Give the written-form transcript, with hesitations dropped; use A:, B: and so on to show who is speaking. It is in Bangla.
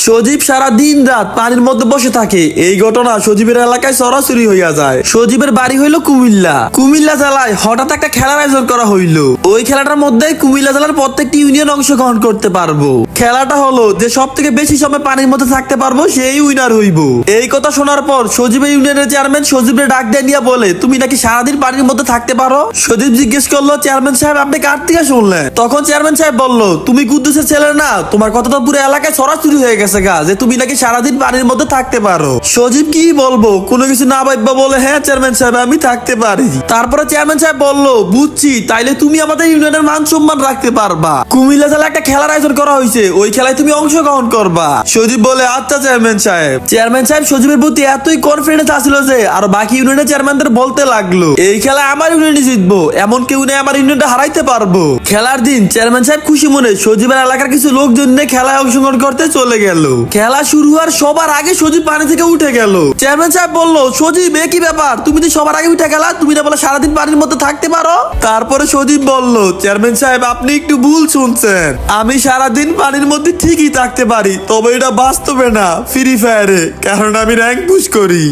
A: সজীব সারা দিন রাত পানির মধ্যে বসে থাকে। এই ঘটনা সজীবের এলাকায় সরাসরি হইয়া যায়। সজীবের বাড়ি হইল কুমিল্লা জেলায়। হঠাৎ একটা খেলার আয়োজন করা হইল। ওই খেলাটার মধ্যে কুমিল্লা জেলার প্রত্যেকটি ইউনিয়ন অংশগ্রহণ করতে পারবো। খেলাটা হলো যে সব থেকে বেশি সময় পানির মধ্যে থাকতে পারবো সেই উইনার হইব। এই কথা শোনার পর সজীবের ইউনিয়নের চেয়ারম্যান সজীবের ডাক দিয়ে নিয়ে বলে, তুমি নাকি সারাদিন পানির মধ্যে থাকতে পারো? সজীব জিজ্ঞেস করলো, চেয়ারম্যান সাহেব আপনি কার থেকে শুনলেন? তখন চেয়ারম্যান সাহেব বলল, তুমি কুদ্দুসের ছেলে না? তোমার কথা তো পুরো এলাকায় ছড়াছড়ি হয়ে গেছে গা যে তুমি নাকি সারাদিন পানির মধ্যে থাকতে পারো। সজীব কি বলবো, কোনো কিছু না ভাববা বলে, হ্যাঁ চেয়ারম্যান সাহেব আমি থাকতে পারি। তারপরে চেয়ারম্যান সাহেব বলল, বুঝছি, তাইলে তুমি আমাদের ইউনিয়নের মান সম্মান রাখতে পারবা। কুমিল্লা জেলায় একটা খেলার আয়োজন করা হয়েছে, ওই খেলায় তুমি অংশগ্রহণ করবা। সজীব বলে, আচ্ছা চেয়ারম্যান সাহেব। চেয়ারম্যান সাহেব সজীবের প্রতি এতই কনফিডেন্স আসছিল যে আর বাকি ইউনিয়নের চেয়ারম্যানদের বলতে লাগলো, এই খেলা আমার ইউনিয়নই জিতবো, এমন কেউ নেই আমার ইউনিয়নটা হারাইতে পারবো। খেলার দিন চেয়ারম্যান সাহেব খুশি মনে সজীবের এলাকার কিছু লোকজন নিয়ে খেলায় অংশগ্রহণ করতে চলে গেল। খেলা শুরু হওয়ার সবার আগে সজীব পানি থেকে উঠে গেল। চেয়ারম্যান সাহেব বলল, সজীব এ কি ব্যাপার, তুমি তো সবার আগে উঠে গেলা, তুমি না বলে সারাদিন পানির মধ্যে থাকতে পারো? তারপরে সজীব বলল, চেয়ারম্যান সাহেব আপনি একটু ভুল শুনছেন, আমি সারাদিন পানির মধ্যে ঠিকই থাকতে পারি, তবে এটা বাস্তবে না, ফ্রি ফায়ারে, কারণ আমি র্যাঙ্ক পুশ করি।